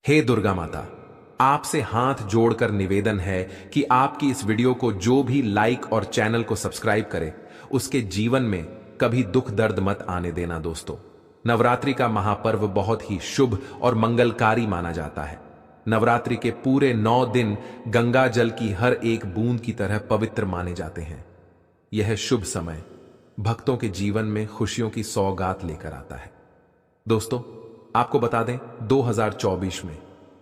हे दुर्गा माता, आपसे हाथ जोड़कर निवेदन है कि आपकी इस वीडियो को जो भी लाइक और चैनल को सब्सक्राइब करे, उसके जीवन में कभी दुख दर्द मत आने देना। दोस्तों, नवरात्रि का महापर्व बहुत ही शुभ और मंगलकारी माना जाता है। नवरात्रि के पूरे 9 दिन गंगा जल की हर एक बूंद की तरह पवित्र माने जाते हैं। यह शुभ समय भक्तों के जीवन में खुशियों की सौगात लेकर आता है। दोस्तों, आपको बता दें, 2024 में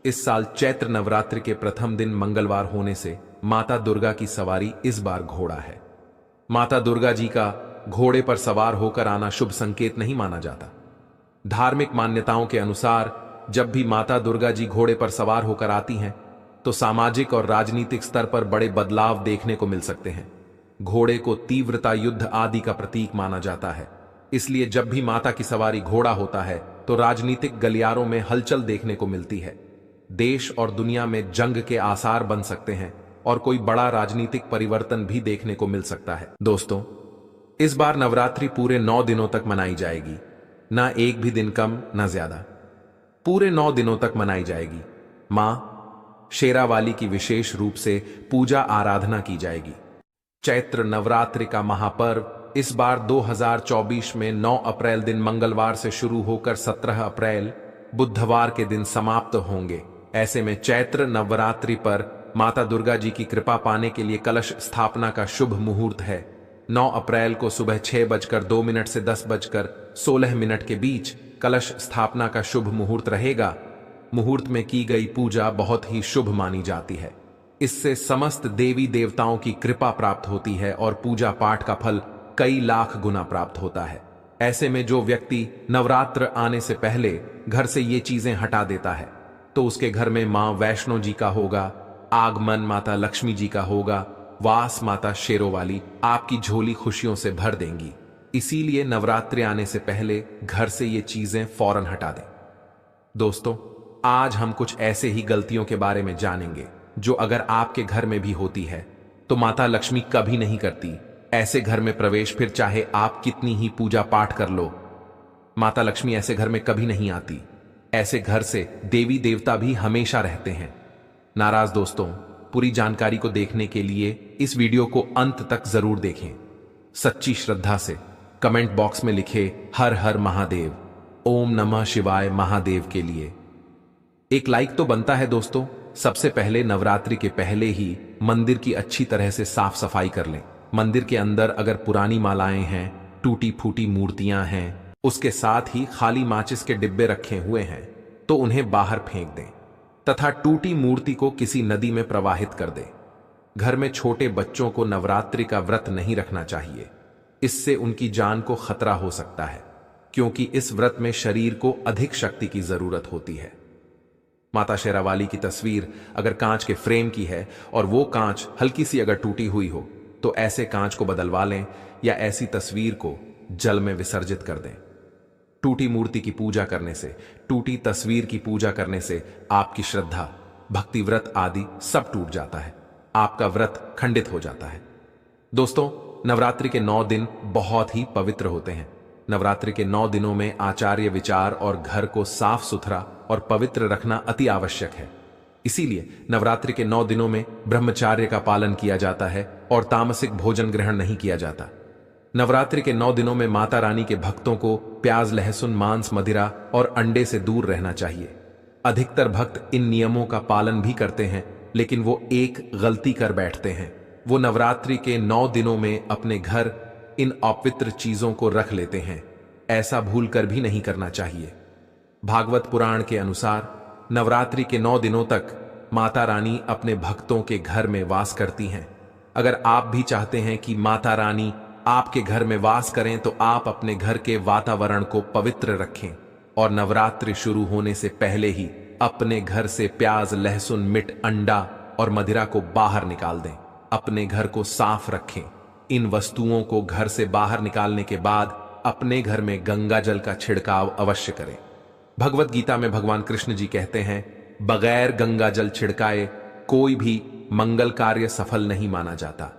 इस साल चैत्र नवरात्रि के प्रथम दिन मंगलवार होने से माता दुर्गा की सवारी इस बार घोड़ा है। माता दुर्गा जी का घोड़े पर सवार होकर आना शुभ संकेत नहीं माना जाता। धार्मिक मान्यताओं के अनुसार जब भी माता दुर्गा जी घोड़े पर सवार होकर आती हैं, तो सामाजिक और राजनीतिक स्तर पर बड़े बदलाव देखने को मिल सकते हैं। घोड़े को तीव्रता, युद्ध आदि का प्रतीक माना जाता है। इसलिए जब भी माता की सवारी घोड़ा होता है तो राजनीतिक गलियारों में हलचल देखने को मिलती है। देश और दुनिया में जंग के आसार बन सकते हैं और कोई बड़ा राजनीतिक परिवर्तन भी देखने को मिल सकता है। दोस्तों, इस बार नवरात्रि पूरे 9 दिनों तक मनाई जाएगी, ना एक भी दिन कम ना ज्यादा। पूरे 9 दिनों तक मनाई जाएगी। मां शेरावाली की विशेष रूप से पूजा आराधना की जाएगी। चैत्र नवरात्रि का महापर्व इस बार 2024 में 9 अप्रैल दिन मंगलवार से शुरू होकर 17 अप्रैल बुधवार के दिन समाप्त होंगे। ऐसे में चैत्र नवरात्रि पर माता दुर्गा जी की कृपा पाने के लिए कलश स्थापना का शुभ मुहूर्त है। 9 अप्रैल को सुबह 6:02 से 10:16 के बीच कलश स्थापना का शुभ मुहूर्त रहेगा। मुहूर्त में की गई पूजा बहुत ही शुभ मानी जाती है। इससे समस्त देवी देवताओं की कृपा प्राप्त होती है और पूजा पाठ का फल कई लाख गुना प्राप्त होता है। ऐसे में जो व्यक्ति नवरात्र आने से पहले घर से ये चीजें हटा देता है, तो उसके घर में मां वैष्णो जी का होगा, आगमन माता लक्ष्मी जी का होगा, वास माता शेरोवाली आपकी झोली खुशियों से भर देंगी। इसीलिए नवरात्रि आने से पहले घर से ये चीजें फौरन हटा दें। दोस्तों, आज हम कुछ ऐसे ही गलतियों के बारे में जानेंगे जो अगर आपके घर में भी होती है तो माता लक्ष्मी कभी नहीं करती। ऐसे घर में प्रवेश, फिर चाहे आप कितनी ही पूजा पाठ कर लो, माता लक्ष्मी ऐसे घर में कभी नहीं आती। ऐसे घर से देवी देवता भी हमेशा रहते हैं नाराज। दोस्तों, पूरी जानकारी को देखने के लिए इस वीडियो को अंत तक जरूर देखें। सच्ची श्रद्धा से कमेंट बॉक्स में लिखे हर हर महादेव, ओम नमः शिवाय महादेव के लिए एक लाइक तो बनता है। दोस्तों, सबसे पहले नवरात्रि के पहले ही मंदिर की अच्छी तरह से साफ सफाई कर लें। मंदिर के अंदर अगर पुरानी मालाएं हैं, टूटी फूटी मूर्तियां हैं, उसके साथ ही खाली माचिस के डिब्बे रखे हुए हैं, तो उन्हें बाहर फेंक दें तथा टूटी मूर्ति को किसी नदी में प्रवाहित कर दें। घर में छोटे बच्चों को नवरात्रि का व्रत नहीं रखना चाहिए। इससे उनकी जान को खतरा हो सकता है, क्योंकि इस व्रत में शरीर को अधिक शक्ति की जरूरत होती है। माता शेरावाली की तस्वीर अगर कांच के फ्रेम की है और वो कांच हल्की सी अगर टूटी हुई हो, तो ऐसे कांच को बदलवा लें या ऐसी तस्वीर को जल में विसर्जित कर दें। टूटी मूर्ति की पूजा करने से, टूटी तस्वीर की पूजा करने से आपकी श्रद्धा, भक्ति, व्रत आदि सब टूट जाता है। आपका व्रत खंडित हो जाता है। दोस्तों, नवरात्रि के 9 दिन बहुत ही पवित्र होते हैं। नवरात्रि के 9 दिनों में आचार्य विचार और घर को साफ सुथरा और पवित्र रखना अति आवश्यक है। इसीलिए नवरात्रि के 9 दिनों में ब्रह्मचार्य का पालन किया जाता है और तामसिक भोजन ग्रहण नहीं किया जाता। नवरात्रि के 9 दिनों में माता रानी के भक्तों को प्याज, लहसुन, मांस, मदिरा और अंडे से दूर रहना चाहिए। अधिकतर भक्त इन नियमों का पालन भी करते हैं, लेकिन वो एक गलती कर बैठते हैं। वो नवरात्रि के 9 दिनों में अपने घर इन अपवित्र चीजों को रख लेते हैं। ऐसा भूल कर भी नहीं करना चाहिए। भागवत पुराण के अनुसार नवरात्रि के 9 दिनों तक माता रानी अपने भक्तों के घर में वास करती हैं। अगर आप भी चाहते हैं कि माता रानी आपके घर में वास करें, तो आप अपने घर के वातावरण को पवित्र रखें और नवरात्रि शुरू होने से पहले ही अपने घर से प्याज, लहसुन, मिर्च, अंडा और मदिरा को बाहर निकाल दें। अपने घर को साफ रखें। इन वस्तुओं को घर से बाहर निकालने के बाद अपने घर में गंगा जल का छिड़काव अवश्य करें। भगवत गीता में भगवान कृष्ण जी कहते हैं, बगैर गंगा जल छिड़काए कोई भी मंगल कार्य सफल नहीं माना जाता।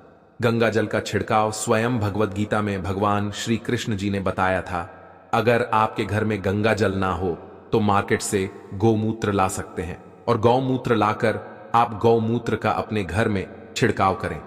गंगा जल का छिड़काव स्वयं भगवत गीता में भगवान श्री कृष्ण जी ने बताया था। अगर आपके घर में गंगा जल ना हो तो मार्केट से गौमूत्र ला सकते हैं और गौमूत्र लाकर आप गौमूत्र का अपने घर में छिड़काव करें।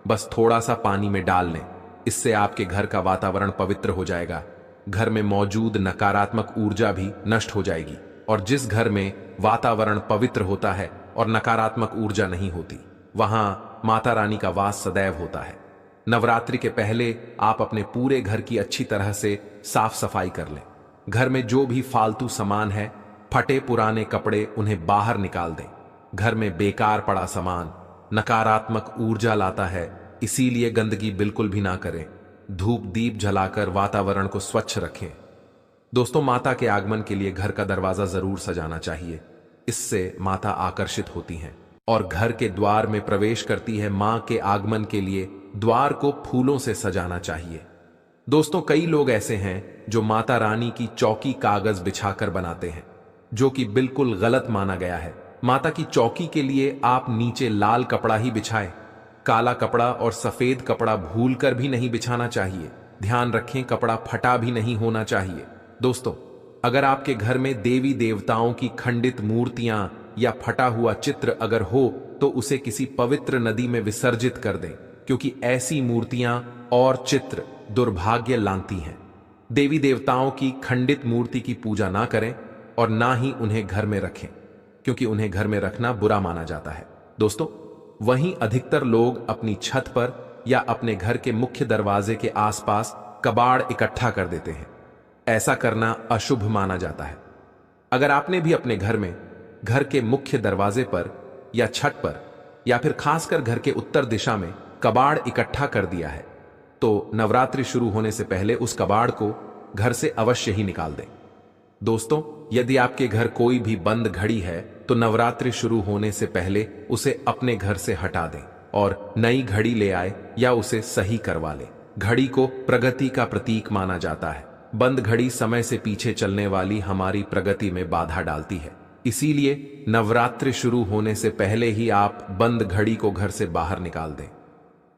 बस थोड़ा सा पानी में डाल लें, इससे आपके घर का वातावरण पवित्र हो जाएगा। घर में मौजूद नकारात्मक ऊर्जा भी नष्ट हो जाएगी। और जिस घर में वातावरण पवित्र होता है और नकारात्मक ऊर्जा नहीं होती, वहां माता रानी का वास सदैव होता है। नवरात्रि के पहले आप अपने पूरे घर की अच्छी तरह से साफ सफाई कर लें। घर में जो भी फालतू सामान है, फटे पुराने कपड़े, उन्हें बाहर निकाल दें। घर में बेकार पड़ा सामान नकारात्मक ऊर्जा लाता है, इसीलिए गंदगी बिल्कुल भी ना करें। धूप दीप जलाकर वातावरण को स्वच्छ रखें। दोस्तों, माता के आगमन के लिए घर का दरवाजा जरूर सजाना चाहिए। इससे माता आकर्षित होती हैं और घर के द्वार में प्रवेश करती है। मां के आगमन के लिए द्वार को फूलों से सजाना चाहिए। दोस्तों, कई लोग ऐसे हैं जो माता रानी की चौकी कागज बिछाकर बनाते हैं, जो कि बिल्कुल गलत माना गया है। माता की चौकी के लिए आप नीचे लाल कपड़ा ही बिछाएं। काला कपड़ा और सफेद कपड़ा भूलकर भी नहीं बिछाना चाहिए। ध्यान रखें, कपड़ा फटा भी नहीं होना चाहिए। दोस्तों, अगर आपके घर में देवी देवताओं की खंडित मूर्तियां या फटा हुआ चित्र अगर हो, तो उसे किसी पवित्र नदी में विसर्जित कर दें, क्योंकि ऐसी मूर्तियां और चित्र दुर्भाग्य लाती हैं। देवी देवताओं की खंडित मूर्ति की पूजा ना करें और ना ही उन्हें घर में रखें, क्योंकि उन्हें घर में रखना बुरा माना जाता है। दोस्तों, वहीं अधिकतर लोग अपनी छत पर या अपने घर के मुख्य दरवाजे के आसपास कबाड़ इकट्ठा कर देते हैं। ऐसा करना अशुभ माना जाता है। अगर आपने भी अपने घर में घर के मुख्य दरवाजे पर या छत पर या फिर खासकर घर के उत्तर दिशा में कबाड़ इकट्ठा कर दिया है, तो नवरात्रि शुरू होने से पहले उस कबाड़ को घर से अवश्य ही निकाल दें। दोस्तों, यदि आपके घर कोई भी बंद घड़ी है, तो नवरात्रि शुरू होने से पहले उसे अपने घर से हटा दें और नई घड़ी ले आए या उसे सही करवा लें। घड़ी को प्रगति का प्रतीक माना जाता है। बंद घड़ी समय से पीछे चलने वाली हमारी प्रगति में बाधा डालती है। इसीलिए नवरात्रि शुरू होने से पहले ही आप बंद घड़ी को घर से बाहर निकाल दें।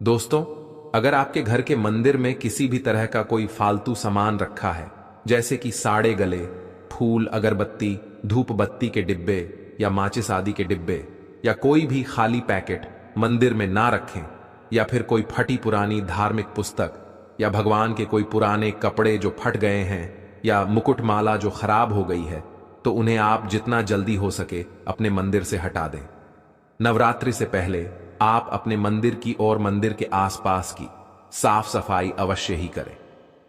दोस्तों, अगर आपके घर के मंदिर में किसी भी तरह का कोई फालतू सामान रखा है, जैसे कि साड़े गले, फूल, अगरबत्ती, धूप बत्ती के डिब्बे या माचिस आदि के डिब्बे, या कोई भी खाली पैकेट मंदिर में ना रखें, या फिर कोई फटी पुरानी धार्मिक पुस्तक या भगवान के कोई पुराने कपड़े जो फट गए हैं या मुकुटमाला जो खराब हो गई है, तो उन्हें आप जितना जल्दी हो सके अपने मंदिर से हटा दें। नवरात्रि से पहले आप अपने मंदिर की और मंदिर के आसपास की साफ सफाई अवश्य ही करें,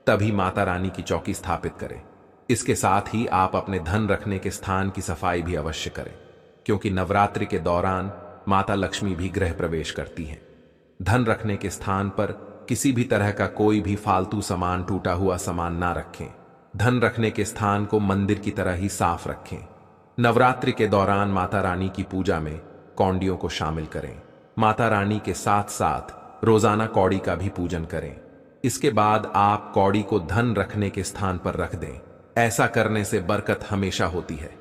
तभी माता रानी की चौकी स्थापित करें। इसके साथ ही आप अपने धन रखने के स्थान की सफाई भी अवश्य करें, क्योंकि नवरात्रि के दौरान माता लक्ष्मी भी गृह प्रवेश करती हैं। धन रखने के स्थान पर किसी भी तरह का कोई भी फालतू सामान, टूटा हुआ सामान ना रखें। धन रखने के स्थान को मंदिर की तरह ही साफ रखें। नवरात्रि के दौरान माता रानी की पूजा में कौड़ियों को शामिल करें। माता रानी के साथ साथ रोजाना कौड़ी का भी पूजन करें। इसके बाद आप कौड़ी को धन रखने के स्थान पर रख दें। ऐसा करने से बरकत हमेशा होती है।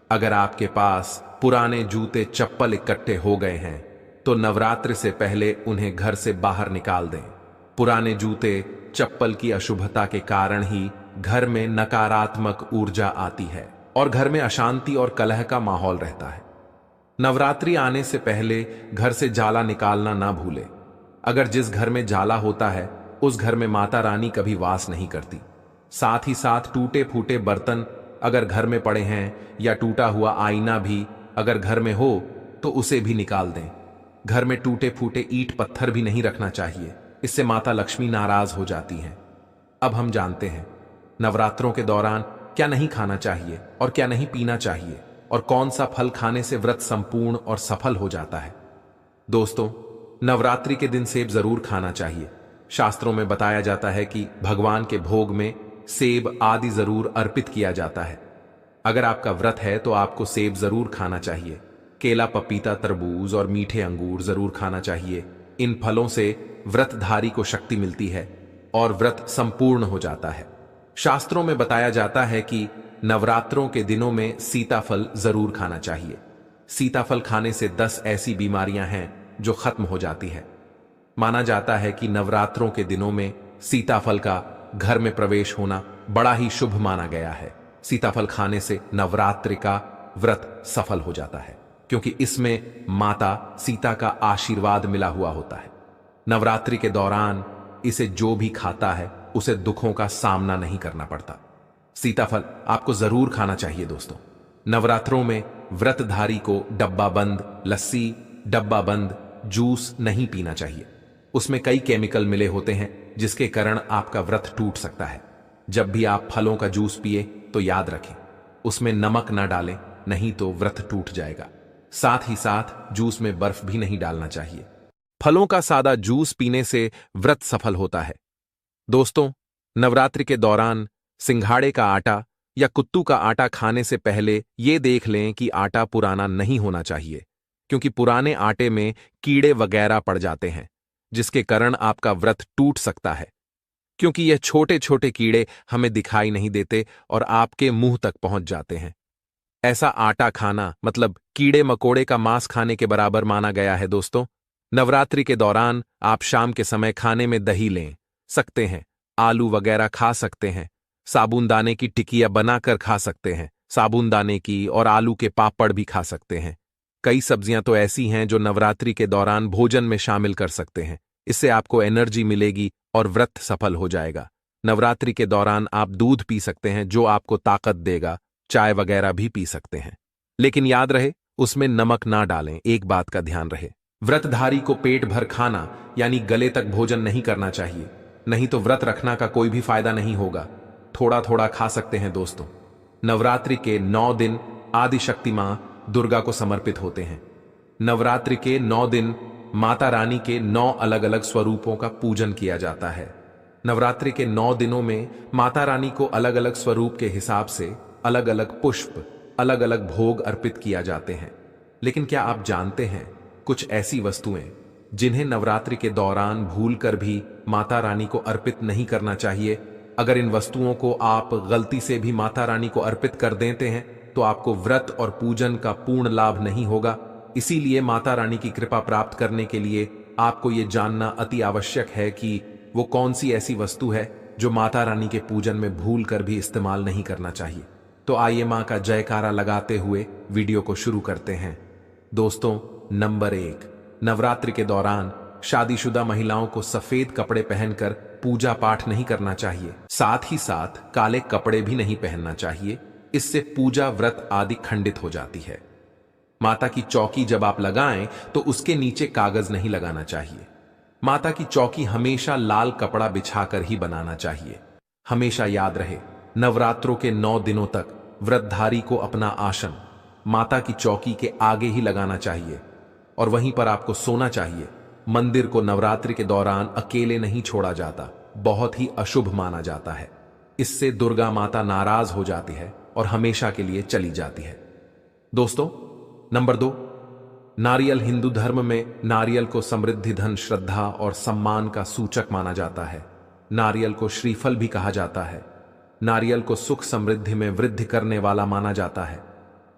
अगर आपके पास पुराने जूते चप्पल इकट्ठे हो गए हैं, तो नवरात्रि से पहले उन्हें घर से बाहर निकाल दें। पुराने जूते चप्पल की अशुभता के कारण ही घर में नकारात्मक ऊर्जा आती है और घर में अशांति और कलह का माहौल रहता है। नवरात्रि आने से पहले घर से जाला निकालना ना भूले। अगर जिस घर में जाला होता है, उस घर में माता रानी कभी वास नहीं करती। साथ ही साथ टूटे फूटे बर्तन अगर घर में पड़े हैं या टूटा हुआ आईना भी अगर घर में हो, तो उसे भी निकाल दें। घर में टूटे फूटे ईंट पत्थर भी नहीं रखना चाहिए, इससे माता लक्ष्मी नाराज हो जाती हैं। अब हम जानते हैं नवरात्रों के दौरान क्या नहीं खाना चाहिए और क्या नहीं पीना चाहिए, और कौन सा फल खाने से व्रत संपूर्ण और सफल हो जाता है। दोस्तों, नवरात्रि के दिन सेब जरूर खाना चाहिए। शास्त्रों में बताया जाता है कि भगवान के भोग में सेब आदि जरूर अर्पित किया जाता है। अगर आपका व्रत है तो आपको सेब जरूर खाना चाहिए। केला, पपीता, तरबूज और मीठे अंगूर जरूर खाना चाहिए। इन फलों से व्रतधारी को शक्ति मिलती है और व्रत संपूर्ण हो जाता है। शास्त्रों में बताया जाता है कि नवरात्रों के दिनों में सीताफल जरूर खाना चाहिए। सीताफल खाने से 10 ऐसी बीमारियां हैं जो खत्म हो जाती है। माना जाता है कि नवरात्रों के दिनों में सीताफल का घर में प्रवेश होना बड़ा ही शुभ माना गया है। सीताफल खाने से नवरात्रि का व्रत सफल हो जाता है, क्योंकि इसमें माता सीता का आशीर्वाद मिला हुआ होता है। नवरात्रि के दौरान इसे जो भी खाता है उसे दुखों का सामना नहीं करना पड़ता। सीताफल आपको जरूर खाना चाहिए दोस्तों। नवरात्रों में व्रतधारी को डब्बा बंद लस्सी, डब्बा बंद जूस नहीं पीना चाहिए। उसमें कई केमिकल मिले होते हैं जिसके कारण आपका व्रत टूट सकता है। जब भी आप फलों का जूस पिए तो याद रखें उसमें नमक ना डालें, नहीं तो व्रत टूट जाएगा। साथ ही साथ जूस में बर्फ भी नहीं डालना चाहिए। फलों का सादा जूस पीने से व्रत सफल होता है। दोस्तों, नवरात्रि के दौरान सिंघाड़े का आटा या कुत्तू का आटा खाने से पहले यह देख लें कि आटा पुराना नहीं होना चाहिए, क्योंकि पुराने आटे में कीड़े वगैरह पड़ जाते हैं जिसके कारण आपका व्रत टूट सकता है, क्योंकि यह छोटे छोटे कीड़े हमें दिखाई नहीं देते और आपके मुंह तक पहुंच जाते हैं। ऐसा आटा खाना मतलब कीड़े मकोड़े का मांस खाने के बराबर माना गया है। दोस्तों, नवरात्रि के दौरान आप शाम के समय खाने में दही ले सकते हैं, आलू वगैरह खा सकते हैं, साबूनदाने की टिकिया बनाकर खा सकते हैं, साबूनदाने की और आलू के पापड़ भी खा सकते हैं। कई सब्जियां तो ऐसी हैं जो नवरात्रि के दौरान भोजन में शामिल कर सकते हैं। इससे आपको एनर्जी मिलेगी और व्रत सफल हो जाएगा। नवरात्रि के दौरान आप दूध पी सकते हैं जो आपको ताकत देगा, चाय वगैरह भी पी सकते हैं, लेकिन याद रहे उसमें नमक ना डालें। एक बात का ध्यान रहे, व्रतधारी को पेट भर खाना यानी गले तक भोजन नहीं करना चाहिए, नहीं तो व्रत रखना का कोई भी फायदा नहीं होगा। थोड़ा थोड़ा खा सकते हैं। दोस्तों, नवरात्रि के 9 दिन आदिशक्ति मां दुर्गा को समर्पित होते हैं। नवरात्रि के 9 दिन माता रानी के 9 अलग अलग स्वरूपों का पूजन किया जाता है। नवरात्रि के 9 दिनों में माता रानी को अलग अलग स्वरूप के हिसाब से अलग अलग पुष्प, अलग अलग भोग अर्पित किया जाते हैं। लेकिन क्या आप जानते हैं कुछ ऐसी वस्तुएं जिन्हें नवरात्रि के दौरान भूलकर भी माता रानी को अर्पित नहीं करना चाहिए? अगर इन वस्तुओं को आप गलती से भी माता रानी को अर्पित कर देते हैं तो आपको व्रत और पूजन का पूर्ण लाभ नहीं होगा। इसीलिए माता रानी की कृपा प्राप्त करने के लिए आपको यह जानना अति आवश्यक है कि वो कौन सी ऐसी वस्तु है जो माता रानी के पूजन में भूल कर भी इस्तेमाल नहीं करना चाहिए। तो आइए मां का जयकारा लगाते हुए वीडियो को शुरू करते हैं। दोस्तों, नंबर 1, नवरात्रि के दौरान शादीशुदा महिलाओं को सफेद कपड़े पहनकर पूजा पाठ नहीं करना चाहिए। साथ ही साथ काले कपड़े भी नहीं पहनना चाहिए, इससे पूजा व्रत आदि खंडित हो जाती है। माता की चौकी जब आप लगाएं तो उसके नीचे कागज नहीं लगाना चाहिए। माता की चौकी हमेशा लाल कपड़ा बिछाकर ही बनाना चाहिए। हमेशा याद रहे, नवरात्रों के 9 दिनों तक व्रतधारी को अपना आसन माता की चौकी के आगे ही लगाना चाहिए और वहीं पर आपको सोना चाहिए। मंदिर को नवरात्रि के दौरान अकेले नहीं छोड़ा जाता, बहुत ही अशुभ माना जाता है। इससे दुर्गा माता नाराज हो जाती है और हमेशा के लिए चली जाती है। दोस्तों, नंबर 2, नारियल। हिंदू धर्म में नारियल को समृद्धि, धन, श्रद्धा और सम्मान का सूचक माना जाता है। नारियल को श्रीफल भी कहा जाता है। नारियल को सुख समृद्धि में वृद्धि करने वाला माना जाता है।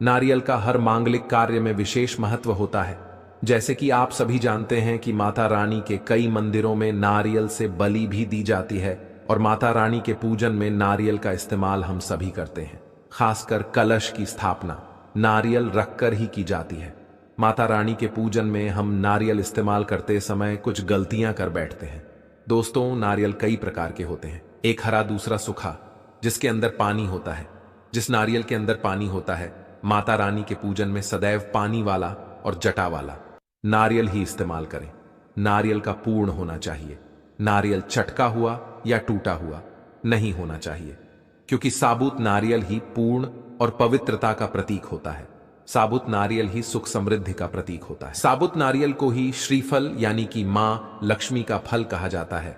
नारियल का हर मांगलिक कार्य में विशेष महत्व होता है। जैसे कि आप सभी जानते हैं कि माता रानी के कई मंदिरों में नारियल से बलि भी दी जाती है और माता रानी के पूजन में नारियल का इस्तेमाल हम सभी करते हैं। खासकर कलश की स्थापना नारियल रखकर ही की जाती है। माता रानी के पूजन में हम नारियल इस्तेमाल करते समय कुछ गलतियां कर बैठते हैं। दोस्तों, नारियल कई प्रकार के होते हैं, एक हरा, दूसरा सूखा, जिसके अंदर पानी होता है। जिस नारियल के अंदर पानी होता है, माता रानी के पूजन में सदैव पानी वाला और जटा वाला नारियल ही इस्तेमाल करें। नारियल का पूर्ण होना चाहिए। नारियल चटका हुआ या टूटा हुआ नहीं होना चाहिए, क्योंकि साबुत नारियल ही पूर्ण और पवित्रता का प्रतीक होता है। साबुत नारियल ही सुख समृद्धि का प्रतीक होता है। साबुत नारियल को ही श्रीफल यानी कि मां लक्ष्मी का फल कहा जाता है।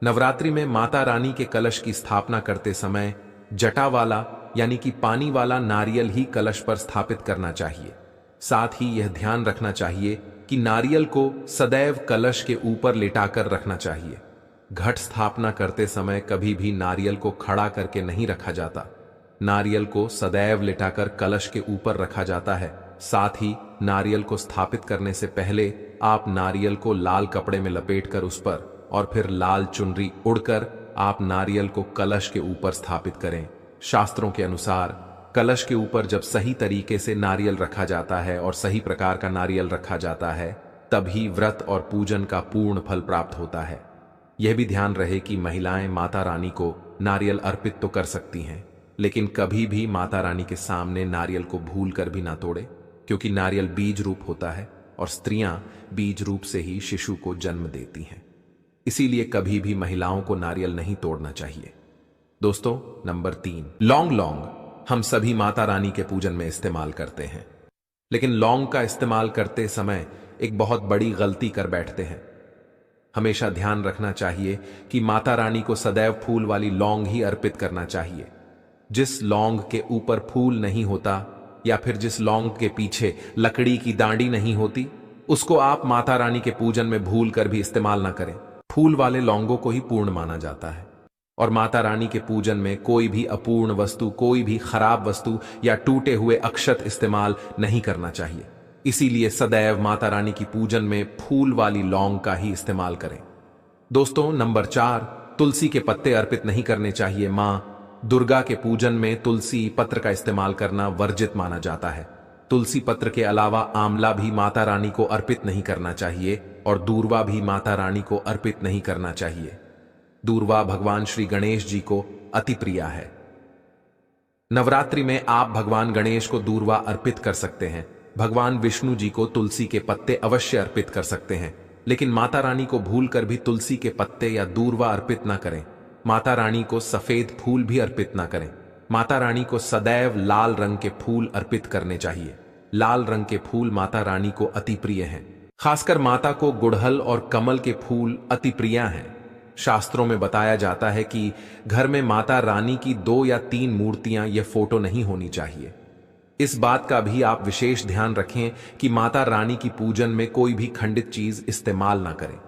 नवरात्रि में माता रानी के कलश की स्थापना करते समय जटा वाला यानी कि पानी वाला नारियल ही कलश पर स्थापित करना चाहिए। साथ ही यह ध्यान रखना चाहिए कि नारियल को सदैव कलश के ऊपर लिटाकर रखना चाहिए। घट स्थापना करते समय कभी भी नारियल को खड़ा करके नहीं रखा जाता। नारियल को सदैव लिटाकर कलश के ऊपर रखा जाता है। साथ ही नारियल को स्थापित करने से पहले आप नारियल को लाल कपड़े में लपेटकर उस पर और फिर लाल चुनरी उड़कर आप नारियल को कलश के ऊपर स्थापित करें। शास्त्रों के अनुसार कलश के ऊपर जब सही तरीके से नारियल रखा जाता है और सही प्रकार का नारियल रखा जाता है, तभी व्रत और पूजन का पूर्ण फल प्राप्त होता है। यह भी ध्यान रहे कि महिलाएं माता रानी को नारियल अर्पित तो कर सकती हैं, लेकिन कभी भी माता रानी के सामने नारियल को भूल कर भी ना तोड़े, क्योंकि नारियल बीज रूप होता है और स्त्रियां बीज रूप से ही शिशु को जन्म देती हैं। इसीलिए कभी भी महिलाओं को नारियल नहीं तोड़ना चाहिए। दोस्तों, नंबर 3, लौंग हम सभी माता रानी के पूजन में इस्तेमाल करते हैं, लेकिन लौंग का इस्तेमाल करते समय एक बहुत बड़ी गलती कर बैठते हैं। हमेशा ध्यान रखना चाहिए कि माता रानी को सदैव फूल वाली लौंग ही अर्पित करना चाहिए। जिस लौंग के ऊपर फूल नहीं होता या फिर जिस लौंग के पीछे लकड़ी की डांडी नहीं होती, उसको आप माता रानी के पूजन में भूल कर भी इस्तेमाल ना करें। फूल वाले लौंगों को ही पूर्ण माना जाता है और माता रानी के पूजन में कोई भी अपूर्ण वस्तु, कोई भी खराब वस्तु या टूटे हुए अक्षत इस्तेमाल नहीं करना चाहिए। इसीलिए सदैव माता रानी की पूजन में फूल वाली लौंग का ही इस्तेमाल करें। दोस्तों, नंबर 4, तुलसी के पत्ते अर्पित नहीं करने चाहिए। मां दुर्गा के पूजन में तुलसी पत्र का इस्तेमाल करना वर्जित माना जाता है। तुलसी पत्र के अलावा आंवला भी माता रानी को अर्पित नहीं करना चाहिए और दूर्वा भी माता रानी को अर्पित नहीं करना चाहिए। दूर्वा भगवान श्री गणेश जी को अति प्रिय है। नवरात्रि में आप भगवान गणेश को दूर्वा अर्पित कर सकते हैं। भगवान विष्णु जी को तुलसी के पत्ते अवश्य अर्पित कर सकते हैं, लेकिन माता रानी को भूलकर भी तुलसी के पत्ते या दूर्वा अर्पित ना करें। माता रानी को सफेद फूल भी अर्पित ना करें। माता रानी को सदैव लाल रंग के फूल अर्पित करने चाहिए। लाल रंग के फूल माता रानी को अति प्रिय हैं। खासकर माता को गुड़हल और कमल के फूल अति प्रिय हैं। शास्त्रों में बताया जाता है कि घर में माता रानी की 2 या 3 मूर्तियां या फोटो नहीं होनी चाहिए। इस बात का भी आप विशेष ध्यान रखें कि माता रानी की पूजन में कोई भी खंडित चीज इस्तेमाल ना करें।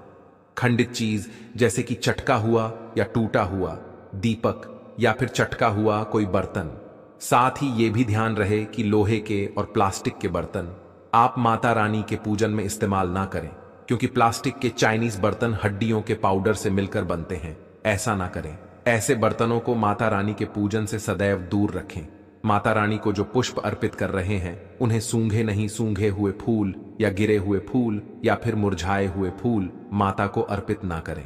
खंडित चीज जैसे कि चटका हुआ या टूटा हुआ दीपक या फिर चटका हुआ कोई बर्तन। साथ ही ये भी ध्यान रहे कि लोहे के और प्लास्टिक के बर्तन आप माता रानी के पूजन में इस्तेमाल ना करें, क्योंकि प्लास्टिक के चाइनीज बर्तन हड्डियों के पाउडर से मिलकर बनते हैं। ऐसा ना करें। ऐसे बर्तनों को माता रानी के पूजन से सदैव दूर रखें। माता रानी को जो पुष्प अर्पित कर रहे हैं, उन्हें सूंघे नहीं सूंघे हुए फूल या गिरे हुए फूल या फिर मुरझाए हुए फूल माता को अर्पित ना करें।